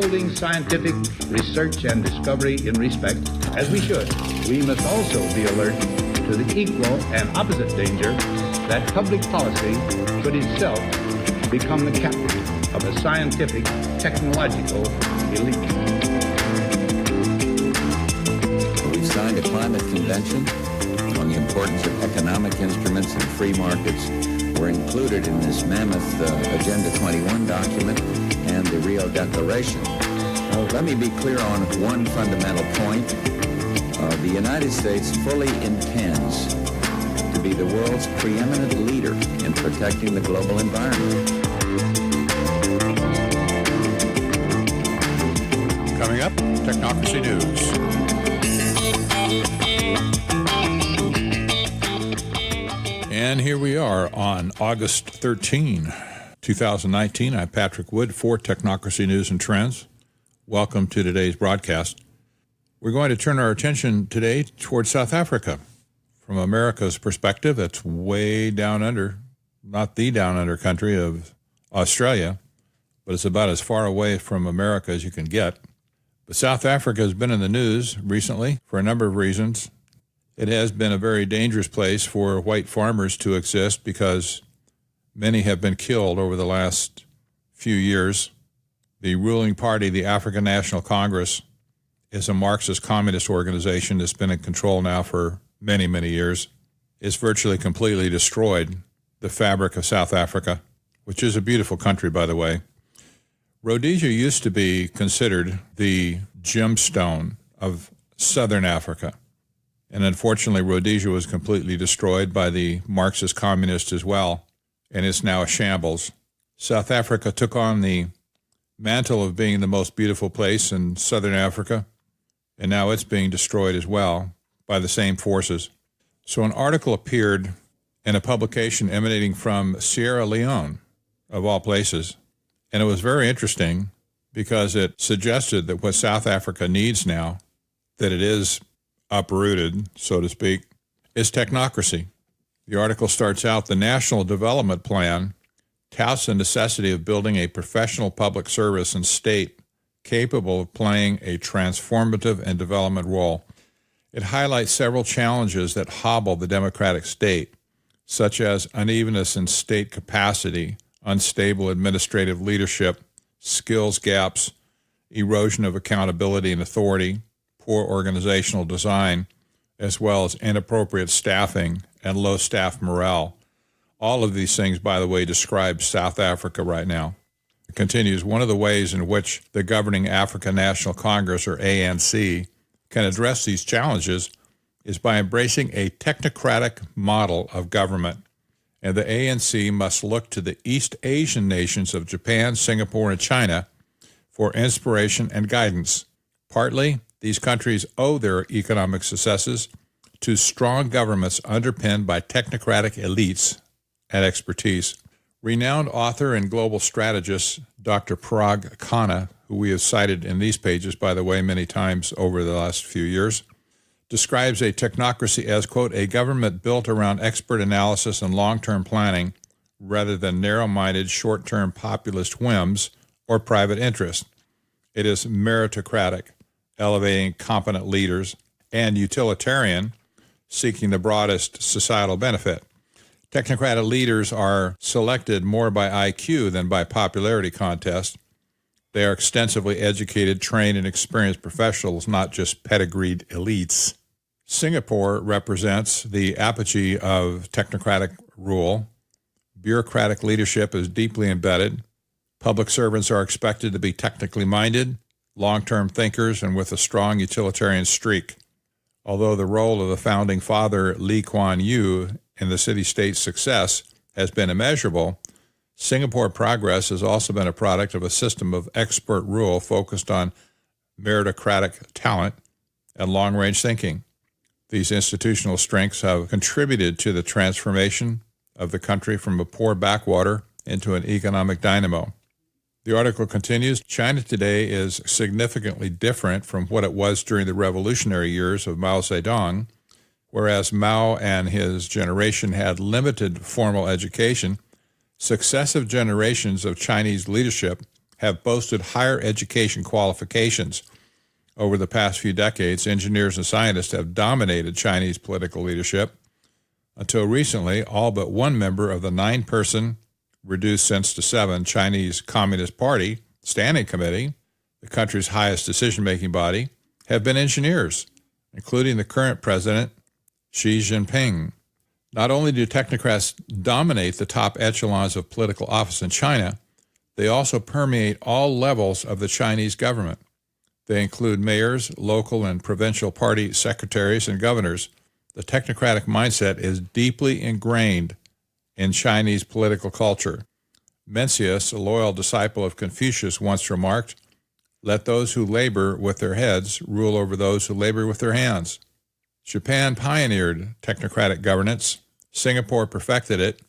upholding scientific research and discovery in respect, as we should, we must also be alert to the equal and opposite danger that public policy should itself become the captive of a scientific, technological elite. We've signed a climate convention on the importance of economic instruments and free markets. Were included in this mammoth Agenda 21 document and the Rio Declaration. Let me be clear on one fundamental point. The United States fully intends to be the world's preeminent leader in protecting the global environment. Coming up, Technocracy News. And here we are on August 13, 2019. I'm Patrick Wood for Technocracy News and Trends. Welcome to today's broadcast. We're going to turn our attention today towards South Africa. From America's perspective, it's way down under, not the down under country of Australia, but it's about as far away from America as you can get. But South Africa has been in the news recently for a number of reasons. It has been a very dangerous place for white farmers to exist because many have been killed over the last few years. The ruling party, the African National Congress, is a Marxist communist organization that's been in control now for many, many years. It's virtually completely destroyed the fabric of South Africa, which is a beautiful country, by the way. Rhodesia used to be considered the gemstone of southern Africa. And unfortunately, Rhodesia was completely destroyed by the Marxist communists as well, and it's now a shambles. South Africa took on the mantle of being the most beautiful place in southern Africa, and now it's being destroyed as well by the same forces. So an article appeared in a publication emanating from Sierra Leone, of all places, and it was very interesting because it suggested that what South Africa needs now, that it is uprooted, so to speak, is technocracy. The article starts out, the National Development Plan touts the necessity of building a professional public service and state capable of playing a transformative and development role. It highlights several challenges that hobble the democratic state, such as unevenness in state capacity, unstable administrative leadership, skills gaps, erosion of accountability and authority, poor organizational design, as well as inappropriate staffing and low staff morale. All of these things, by the way, describe South Africa right now. It continues, one of the ways in which the governing African National Congress, or ANC, can address these challenges is by embracing a technocratic model of government. And the ANC must look to the East Asian nations of Japan, Singapore, and China for inspiration and guidance. Partly, these countries owe their economic successes to strong governments underpinned by technocratic elites and expertise. Renowned author and global strategist Dr. Parag Khanna, who we have cited in these pages, by the way, many times over the last few years, describes a technocracy as, quote, a government built around expert analysis and long-term planning rather than narrow-minded, short-term populist whims or private interest. It is meritocratic, elevating competent leaders, and utilitarian, seeking the broadest societal benefit. Technocratic leaders are selected more by IQ than by popularity contest. They are extensively educated, trained, and experienced professionals, not just pedigreed elites. Singapore represents the apogee of technocratic rule. Bureaucratic leadership is deeply embedded. Public servants are expected to be technically minded, long-term thinkers, and with a strong utilitarian streak. Although the role of the founding father, Lee Kuan Yew, in the city-state's success has been immeasurable, Singapore progress has also been a product of a system of expert rule focused on meritocratic talent and long-range thinking. These institutional strengths have contributed to the transformation of the country from a poor backwater into an economic dynamo. The article continues, China today is significantly different from what it was during the revolutionary years of Mao Zedong. Whereas Mao and his generation had limited formal education, successive generations of Chinese leadership have boasted higher education qualifications. Over the past few decades, engineers and scientists have dominated Chinese political leadership. Until recently, all but one member of the 9-person, reduced since to 7, Chinese Communist Party Standing Committee, the country's highest decision-making body, have been engineers, including the current president, Xi Jinping. Not only do technocrats dominate the top echelons of political office in China, they also permeate all levels of the Chinese government. They include mayors, local and provincial party secretaries, and governors. The technocratic mindset is deeply ingrained in Chinese political culture. Mencius, a loyal disciple of Confucius, once remarked, "Let those who labor with their heads rule over those who labor with their hands." Japan pioneered technocratic governance. Singapore perfected it,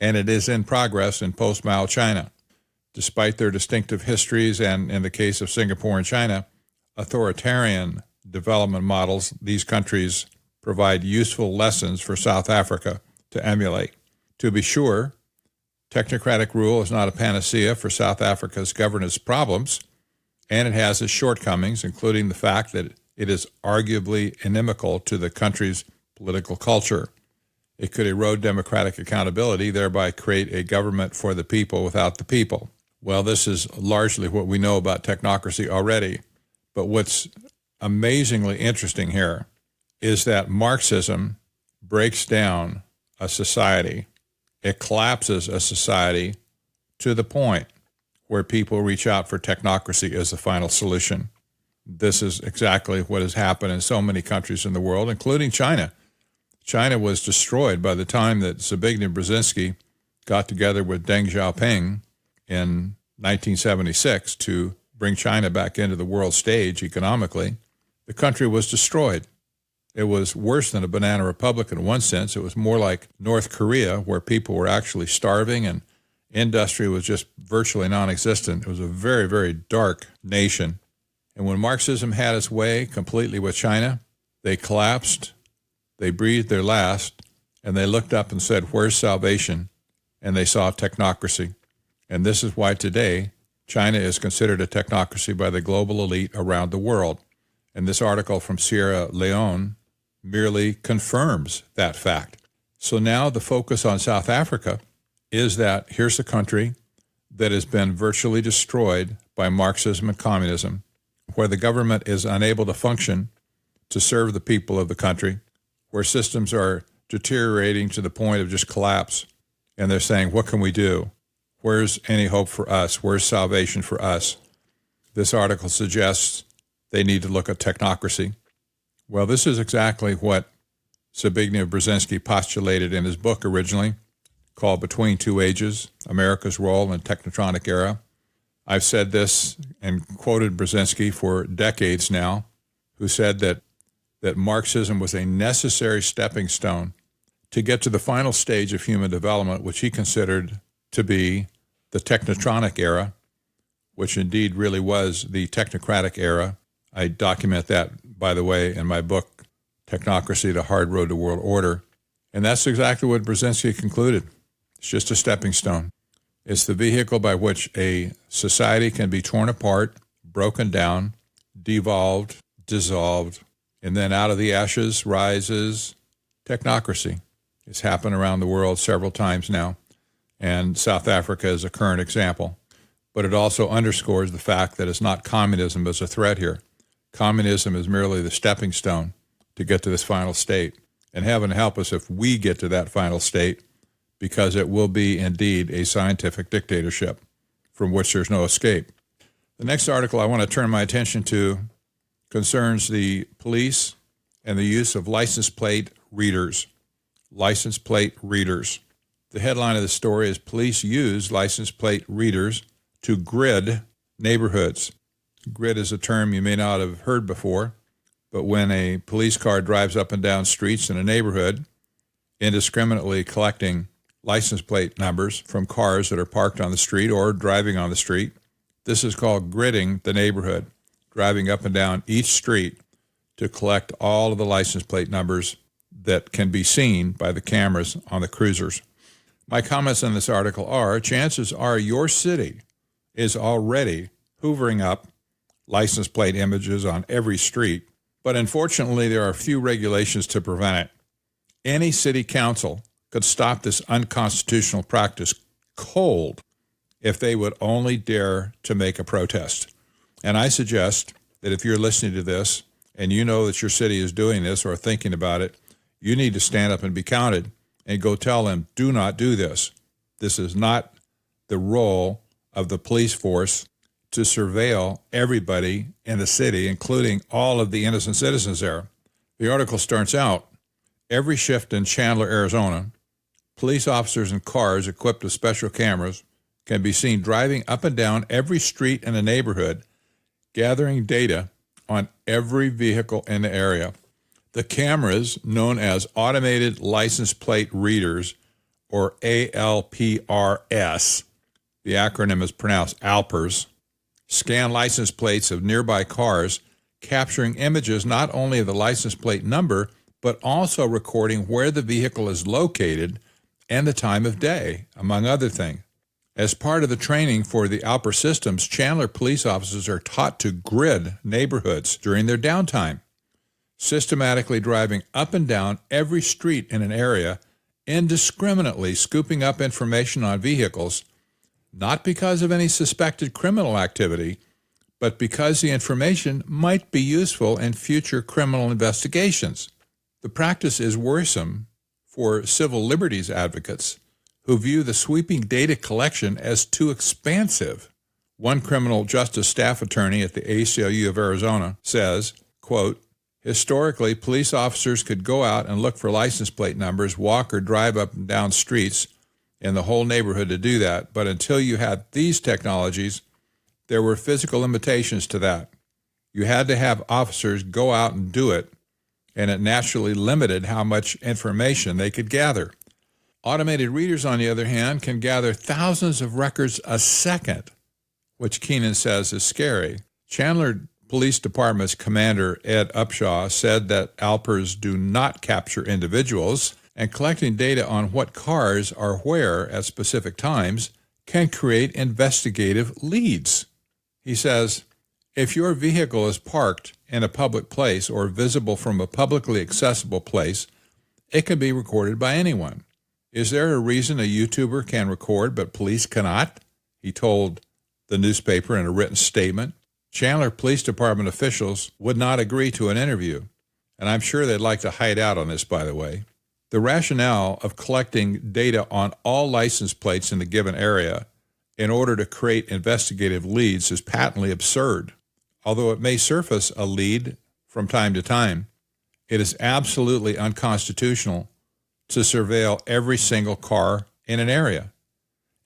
and it is in progress in post-Mao China. Despite their distinctive histories and, in the case of Singapore and China, authoritarian development models, these countries provide useful lessons for South Africa to emulate. To be sure, technocratic rule is not a panacea for South Africa's governance problems, and it has its shortcomings, including the fact that it is arguably inimical to the country's political culture. It could erode democratic accountability, thereby create a government for the people without the people. Well, this is largely what we know about technocracy already. But what's amazingly interesting here is that Marxism breaks down a society. It collapses a society to the point where people reach out for technocracy as the final solution. This is exactly what has happened in so many countries in the world, including China. China was destroyed by the time that Zbigniew Brzezinski got together with Deng Xiaoping in 1976 to bring China back into the world stage economically. The country was destroyed. It was worse than a banana republic in one sense. It was more like North Korea, where people were actually starving and industry was just virtually non-existent. It was a very, very dark nation. And when Marxism had its way completely with China, they collapsed, they breathed their last, and they looked up and said, "Where's salvation?" And they saw technocracy. And this is why today China is considered a technocracy by the global elite around the world. And this article from Sierra Leone merely confirms that fact. So now the focus on South Africa is that here's a country that has been virtually destroyed by Marxism and communism, where the government is unable to function to serve the people of the country, where systems are deteriorating to the point of just collapse. And they're saying, what can we do? Where's any hope for us? Where's salvation for us? This article suggests they need to look at technocracy. Well, this is exactly what Zbigniew Brzezinski postulated in his book originally, called Between Two Ages, America's Role in Technotronic Era. I've said this and quoted Brzezinski for decades now, who said that Marxism was a necessary stepping stone to get to the final stage of human development, which he considered to be the Technotronic era, which indeed really was the technocratic era. I document that, by the way, in my book, Technocracy, The Hard Road to World Order. And that's exactly what Brzezinski concluded. It's just a stepping stone. It's the vehicle by which a society can be torn apart, broken down, devolved, dissolved, and then out of the ashes rises technocracy. It's happened around the world several times now, and South Africa is a current example. But it also underscores the fact that it's not communism as a threat here. Communism is merely the stepping stone to get to this final state. And heaven help us if we get to that final state, because it will be indeed a scientific dictatorship from which there's no escape. The next article I want to turn my attention to concerns the police and the use of license plate readers. License plate readers. The headline of the story is Police Use License Plate Readers to Grid Neighborhoods. Grid is a term you may not have heard before, but when a police car drives up and down streets in a neighborhood, indiscriminately collecting license plate numbers from cars that are parked on the street or driving on the street, this is called gridding the neighborhood, driving up and down each street to collect all of the license plate numbers that can be seen by the cameras on the cruisers. My comments on this article are, chances are your city is already hoovering up license plate images on every street, but unfortunately there are few regulations to prevent it. Any city council could stop this unconstitutional practice cold if they would only dare to make a protest. And I suggest that if you're listening to this and you know that your city is doing this or thinking about it, you need to stand up and be counted and go tell them, do not do this. This is not the role of the police force to surveil everybody in the city, including all of the innocent citizens there. The article starts out, every shift in Chandler, Arizona, police officers in cars equipped with special cameras can be seen driving up and down every street in the neighborhood, gathering data on every vehicle in the area. The cameras, known as automated license plate readers, or ALPRS, the acronym is pronounced ALPRS, scan license plates of nearby cars, capturing images not only of the license plate number, but also recording where the vehicle is located and the time of day, among other things. As part of the training for the ALPR systems, Chandler police officers are taught to grid neighborhoods during their downtime, systematically driving up and down every street in an area, indiscriminately scooping up information on vehicles, not because of any suspected criminal activity, but because the information might be useful in future criminal investigations. The practice is worrisome for civil liberties advocates who view the sweeping data collection as too expansive. One criminal justice staff attorney at the ACLU of Arizona says, quote, historically, police officers could go out and look for license plate numbers, walk or drive up and down streets in the whole neighborhood to do that. But until you had these technologies, there were physical limitations to that. You had to have officers go out and do it, and it naturally limited how much information they could gather. Automated readers, on the other hand, can gather thousands of records a second, which Keenan says is scary. Chandler Police Department's Commander Ed Upshaw said that ALPRs do not capture individuals, and collecting data on what cars are where at specific times can create investigative leads. He says, if your vehicle is parked in a public place or visible from a publicly accessible place, it can be recorded by anyone. Is there a reason a YouTuber can record but police cannot? He told the newspaper in a written statement. Chandler Police Department officials would not agree to an interview, and I'm sure they'd like to hide out on this, by the way. The rationale of collecting data on all license plates in the given area in order to create investigative leads is patently absurd. Although it may surface a lead from time to time, it is absolutely unconstitutional to surveil every single car in an area.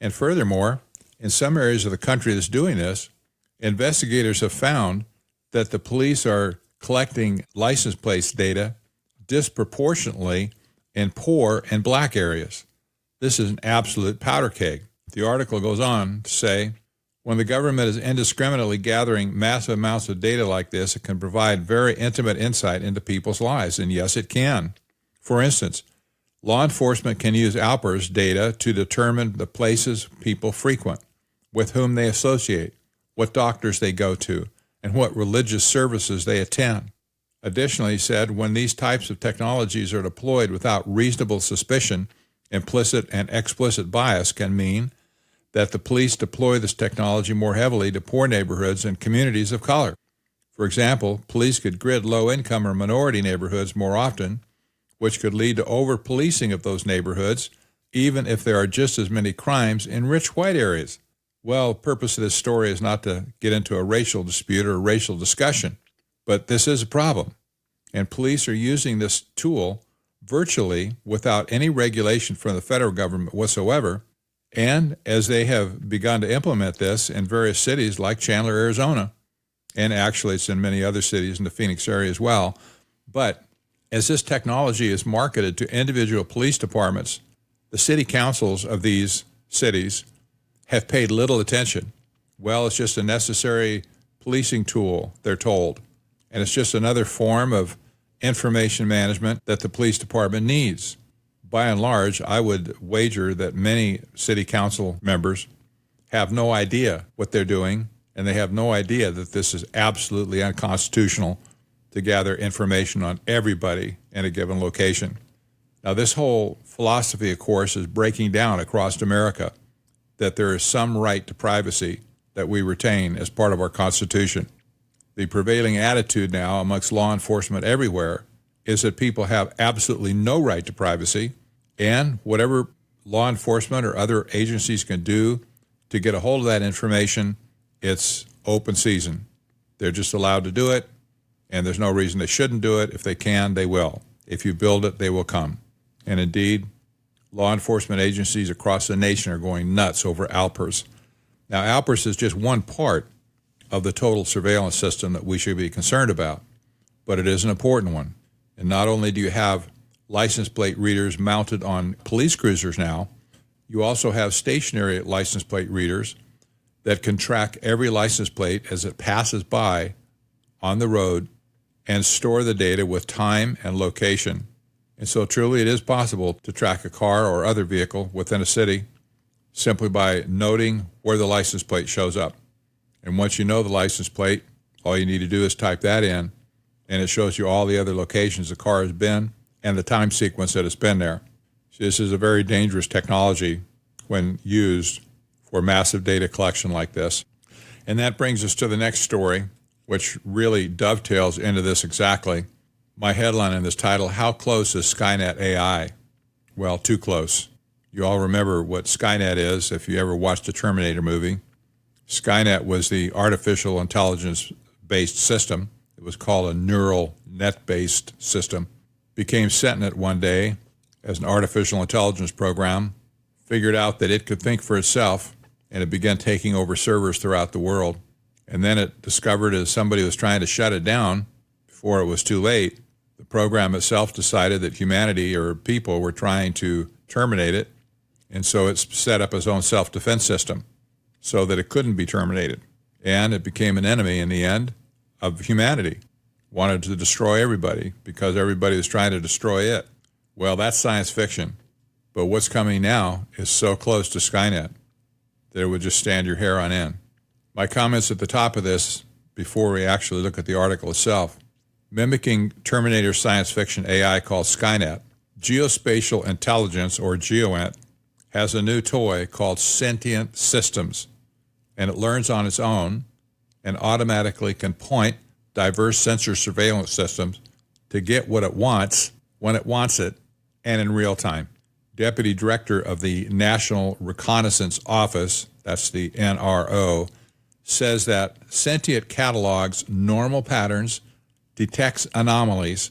And furthermore, in some areas of the country that's doing this, investigators have found that the police are collecting license plates data disproportionately in poor and black areas. This is an absolute powder keg. The article goes on to say, when the government is indiscriminately gathering massive amounts of data like this, it can provide very intimate insight into people's lives. And yes, it can. For instance, law enforcement can use ALPR's data to determine the places people frequent, with whom they associate, what doctors they go to, and what religious services they attend. Additionally, he said, when these types of technologies are deployed without reasonable suspicion, implicit and explicit bias can mean that the police deploy this technology more heavily to poor neighborhoods and communities of color. For example, police could grid low-income or minority neighborhoods more often, which could lead to over-policing of those neighborhoods, even if there are just as many crimes in rich white areas. Well, the purpose of this story is not to get into a racial dispute or a racial discussion, but this is a problem. And police are using this tool virtually without any regulation from the federal government whatsoever. And as they have begun to implement this in various cities like Chandler, Arizona, and actually it's in many other cities in the Phoenix area as well. But as this technology is marketed to individual police departments, the city councils of these cities have paid little attention. Well, it's just a necessary policing tool, they're told. And it's just another form of information management that the police department needs. By and large, I would wager that many city council members have no idea what they're doing, and they have no idea that this is absolutely unconstitutional to gather information on everybody in a given location. Now, this whole philosophy, of course, is breaking down across America, that there is some right to privacy that we retain as part of our Constitution. The prevailing attitude now amongst law enforcement everywhere is that people have absolutely no right to privacy, and whatever law enforcement or other agencies can do to get a hold of that information, it's open season. They're just allowed to do it, and there's no reason they shouldn't do it. If they can, they will. If you build it, they will come. And indeed, law enforcement agencies across the nation are going nuts over ALPERS. Now, ALPERS is just one part of the total surveillance system that we should be concerned about, but it is an important one. And not only do you have license plate readers mounted on police cruisers now, you also have stationary license plate readers that can track every license plate as it passes by on the road and store the data with time and location. And so truly it is possible to track a car or other vehicle within a city simply by noting where the license plate shows up. And once you know the license plate, all you need to do is type that in, and it shows you all the other locations the car has been and the time sequence that it's been there. So this is a very dangerous technology when used for massive data collection like this. And that brings us to the next story, which really dovetails into this exactly. My headline in this title, How Close is Skynet AI? Well, too close. You all remember what Skynet is if you ever watched the Terminator movie. Skynet was the artificial intelligence-based system. It was called a neural net-based system. Became sentient one day as an artificial intelligence program, figured out that it could think for itself, and it began taking over servers throughout the world. And then it discovered as somebody was trying to shut it down before it was too late, the program itself decided that humanity or people were trying to terminate it, and so it set up its own self-defense system so that it couldn't be terminated. And it became an enemy in the end of humanity. Wanted to destroy everybody because everybody was trying to destroy it. Well, that's science fiction. But what's coming now is so close to Skynet that it would just stand your hair on end. My comments at the top of this, before we actually look at the article itself, mimicking Terminator science fiction AI called Skynet, geospatial intelligence, or GEOINT, has a new toy called Sentient Systems, and it learns on its own and automatically can point diverse sensor surveillance systems to get what it wants when it wants it and in real time. Deputy Director of the National Reconnaissance Office, that's the NRO, says that Sentient catalogs normal patterns, detects anomalies,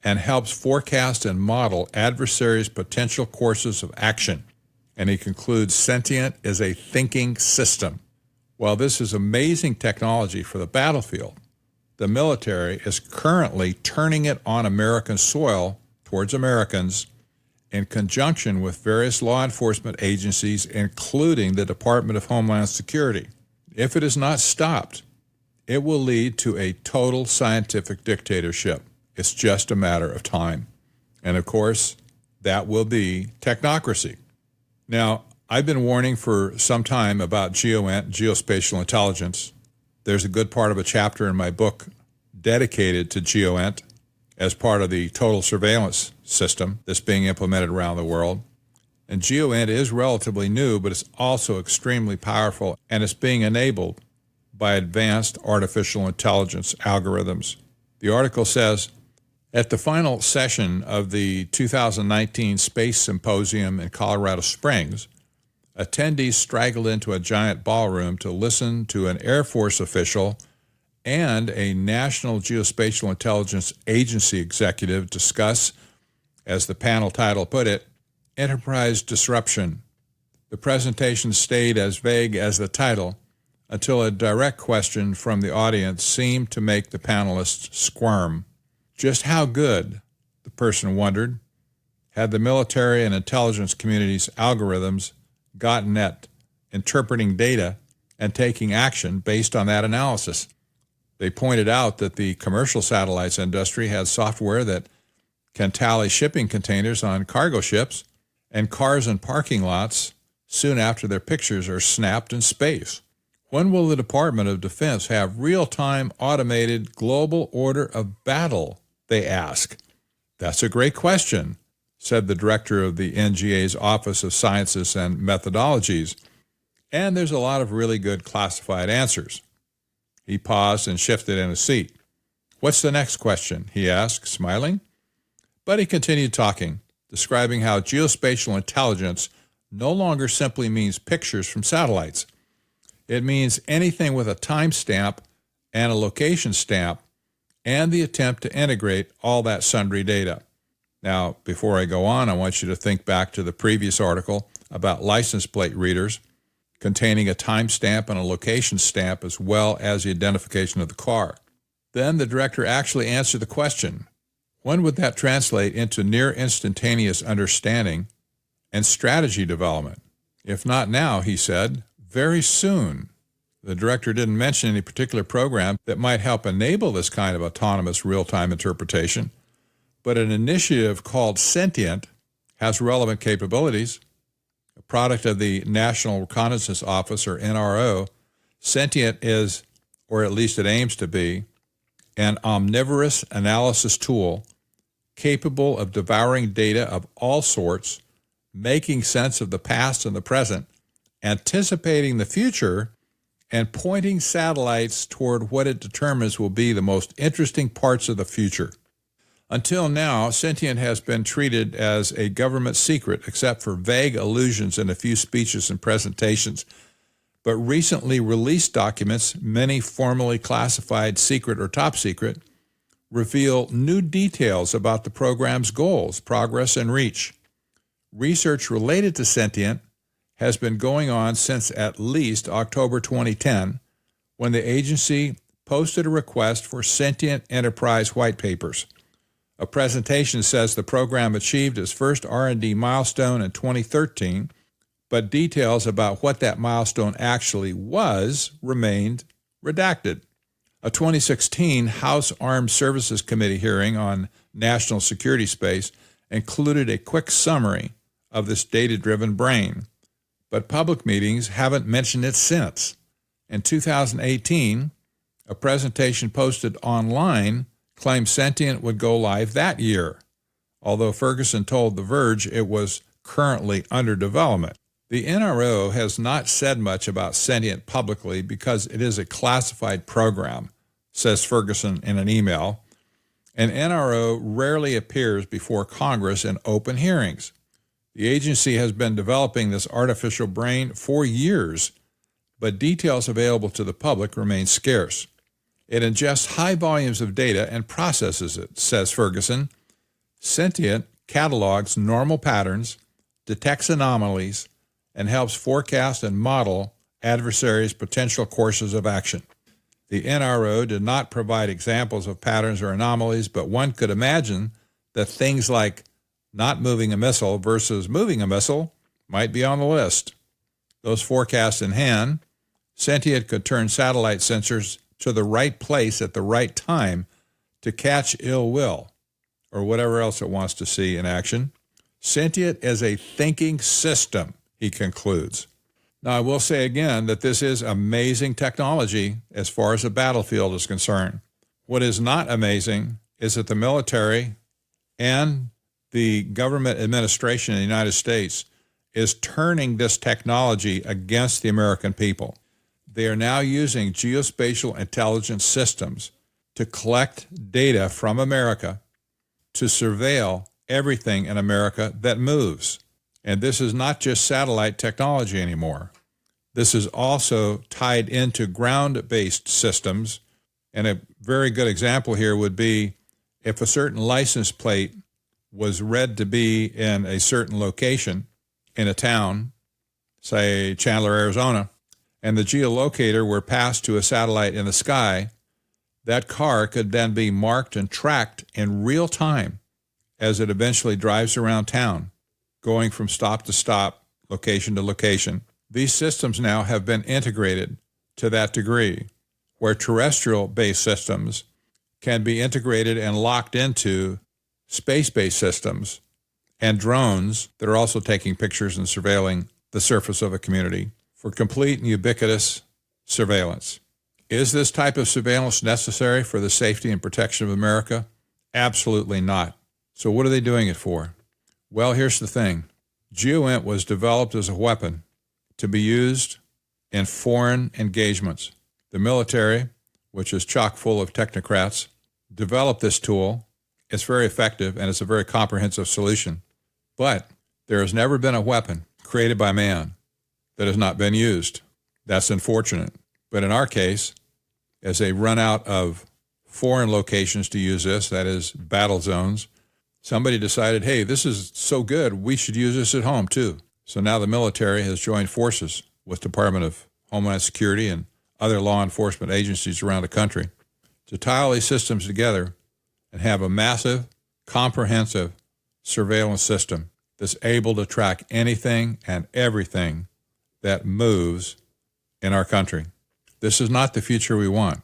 and helps forecast and model adversaries' potential courses of action. And he concludes Sentient is a thinking system. While this is amazing technology for the battlefield, the military is currently turning it on American soil towards Americans in conjunction with various law enforcement agencies, including the Department of Homeland Security. If it is not stopped, it will lead to a total scientific dictatorship. It's just a matter of time. And of course, that will be technocracy. Now, I've been warning for some time about GEOINT, geospatial intelligence. There's a good part of a chapter in my book dedicated to GEOINT as part of the total surveillance system that's being implemented around the world. And GEOINT is relatively new, but it's also extremely powerful, and it's being enabled by advanced artificial intelligence algorithms. The article says, at the final session of the 2019 Space Symposium in Colorado Springs, attendees straggled into a giant ballroom to listen to an Air Force official and a National Geospatial Intelligence Agency executive discuss, as the panel title put it, enterprise disruption. The presentation stayed as vague as the title until a direct question from the audience seemed to make the panelists squirm. Just how good, the person wondered, had the military and intelligence community's algorithms gotten at interpreting data and taking action based on that analysis? They pointed out that the commercial satellites industry has software that can tally shipping containers on cargo ships and cars in parking lots soon after their pictures are snapped in space. When will the Department of Defense have real-time automated global order of battle, they ask. That's a great question, said the director of the NGA's Office of Sciences and Methodologies, and there's a lot of really good classified answers. He paused and shifted in his seat. What's the next question? He asked, smiling. But he continued talking, describing how geospatial intelligence no longer simply means pictures from satellites. It means anything with a timestamp and a location stamp and the attempt to integrate all that sundry data. Now, before I go on, I want you to think back to the previous article about license plate readers containing a timestamp and a location stamp as well as the identification of the car. Then the director actually answered the question, when would that translate into near instantaneous understanding and strategy development? If not now, he said, very soon. The director didn't mention any particular program that might help enable this kind of autonomous real-time interpretation, but an initiative called Sentient has relevant capabilities. A product of the National Reconnaissance Office, or NRO, Sentient is, or at least it aims to be, an omnivorous analysis tool capable of devouring data of all sorts, making sense of the past and the present, anticipating the future, and pointing satellites toward what it determines will be the most interesting parts of the future. Until now, Sentient has been treated as a government secret, except for vague allusions in a few speeches and presentations. But recently released documents, many formally classified secret or top secret, reveal new details about the program's goals, progress, and reach. Research related to Sentient has been going on since at least October 2010, when the agency posted a request for Sentient Enterprise white papers. A presentation says the program achieved its first R&D milestone in 2013, but details about what that milestone actually was remained redacted. A 2016 House Armed Services Committee hearing on national security space included a quick summary of this data-driven brain, but public meetings haven't mentioned it since. In 2018, a presentation posted online claimed Sentient would go live that year, although Ferguson told The Verge it was currently under development. The NRO has not said much about Sentient publicly because it is a classified program, says Ferguson in an email, and NRO rarely appears before Congress in open hearings. The agency has been developing this artificial brain for years, but details available to the public remain scarce. It ingests high volumes of data and processes it, says Ferguson. Sentient catalogs normal patterns, detects anomalies, and helps forecast and model adversaries' potential courses of action. The NRO did not provide examples of patterns or anomalies, but one could imagine that things like not moving a missile versus moving a missile might be on the list. Those forecasts in hand, Sentient could turn satellite sensors to the right place at the right time to catch ill will, or whatever else it wants to see in action. Sentient is a thinking system, he concludes. Now, I will say again that this is amazing technology as far as the battlefield is concerned. What is not amazing is that the military and the government administration in the United States is turning this technology against the American people. They are now using geospatial intelligence systems to collect data from America to surveil everything in America that moves. And this is not just satellite technology anymore. This is also tied into ground-based systems. And a very good example here would be if a certain license plate was read to be in a certain location in a town, say Chandler, Arizona, and the geolocator were passed to a satellite in the sky, that car could then be marked and tracked in real time as it eventually drives around town, going from stop to stop, location to location. These systems now have been integrated to that degree, where terrestrial-based systems can be integrated and locked into space-based systems and drones that are also taking pictures and surveilling the surface of a community for complete and ubiquitous surveillance. Is this type of surveillance necessary for the safety and protection of America? Absolutely not. So what are they doing it for? Well, here's the thing. GEOINT was developed as a weapon to be used in foreign engagements. The military, which is chock full of technocrats, developed this tool. It's very effective, and it's a very comprehensive solution. But there has never been a weapon created by man that has not been used. That's unfortunate. But in our case, as they run out of foreign locations to use this, that is battle zones, somebody decided, hey, this is so good, we should use this at home too. So now the military has joined forces with Department of Homeland Security and other law enforcement agencies around the country to tie all these systems together and have a massive, comprehensive surveillance system that's able to track anything and everything that moves in our country. This is not the future we want.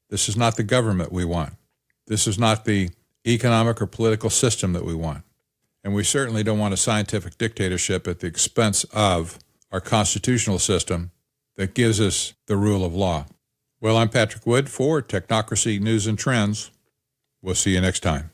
This is not the government we want. This is not the economic or political system that we want. And we certainly don't want a scientific dictatorship at the expense of our constitutional system that gives us the rule of law. Well, I'm Patrick Wood for Technocracy News and Trends. We'll see you next time.